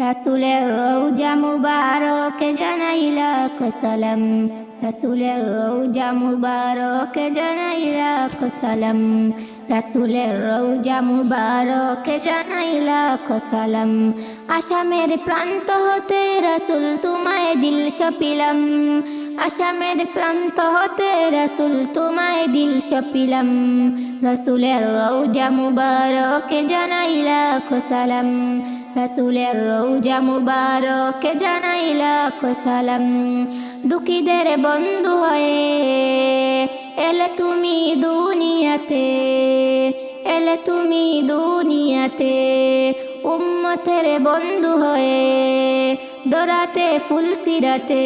রাসূলের রওজা মুবারকে জানাই লাখ সালাম। রাসূলের রওজা মুবারকে জানাই লাখ সালাম। রাসূলের রওজা মুবারকে জানাই লাখ সালাম। আসামের প্রান্ত হতে রাসূল তোমায় দিল সপিলাম। আসামের প্রান্ত হতে রাসূল তোমায় দিল সপিলাম। রাসূলের রওজা মুবারকে জানাই লাখ সালাম। রাসূলের রওজা মুবারকে জানাই লাখ সালাম। দুঃখীদের বন্ধু হয়ে এলে তুমি দুনিয়াতে, এলে তুমি দুনিয়াতে। উম্মতের বন্ধু হয়ে দরাতে ফুল সিরাতে,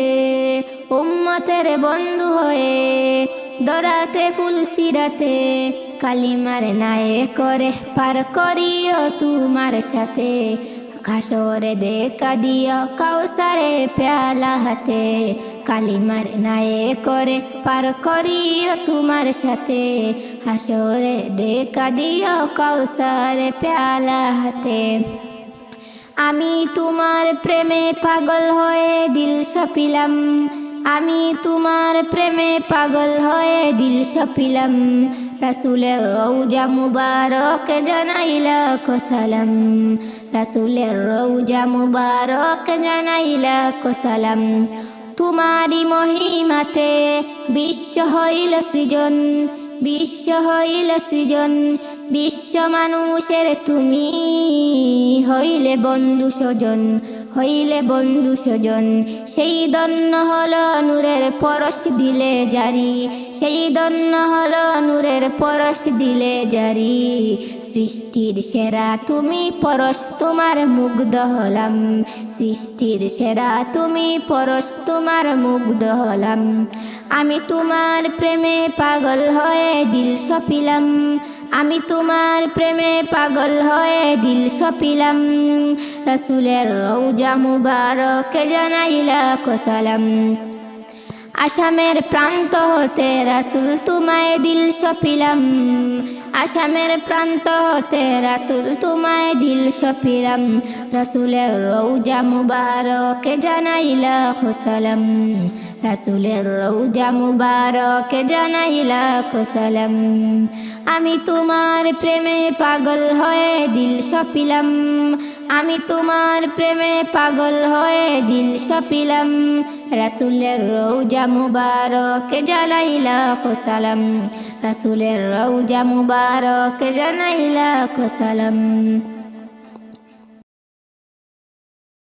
উম্মতের বন্ধু হয়ে দরাতে ফুল সিরাতে। কালিমার নায়ে করে পার করিও তোমার সাথে। ঘাসরে দেখা দিও কাউসারে প্যালা হাতে। কালিমার নায়ে করে পার করিও তোমার সাথে। হাসরে দেখা দিও কাউসারে প্যালা হাতে। আমি তোমার প্রেমে পাগল হয়ে দিল সপিলাম। আমি তোমার প্রেমে পাগল হয়ে দিল সপিলাম। রাসূলের রওজা মুবারকে জানাই লাখ সালাম। রাসূলের রওজা মুবারকে জানাই লাখ সালাম। তোমারি মহিমাতে বিশ্ব হইল সৃজন, বিশ্ব হইল সৃজন। বিশ্ব মানুষের তুমি হইলে বন্ধু স্বজন, হইলে বন্ধু স্বজন। সেই দন্য হলো নূরের পরশ দিলে জারি, সেই দন্য হলো নূরের পরশ দিলে জারি। সৃষ্টির সেরা তুমি পরশ তোমার মুগ্ধ হলাম। সৃষ্টির সেরা তুমি পরশ তোমার মুগ্ধ হলাম। আমি তোমার প্রেমে পাগল হয়ে দিল সপিলাম। আমি তোমার প্রেমে পাগল হয়ে দিল সপিলাম। রাসূলের রওজা মুবারকে জানাই লাখ সালাম। আসামের প্রান্ত হতে রাসূল তোমায় দিল সপিলাম। আসামের প্রান্ত হতে রাসূল তোমায় দিল সপিলাম। রাসূলের রওজা মুবারকে জানাই লাখ সালাম। রাসূলের রওজা মুবারকে জানাই লাখ সালাম। আমি তোমার প্রেমে পাগল হয়ে দিল সপিলাম। আমি তোমার প্রেমে পাগল হয়ে দিল সপিলাম। রাসূলের রওজা মুবারকে জানাই লাখ সালাম। রাসূলের রওজা মুবারকে জানাই লাখ সালাম।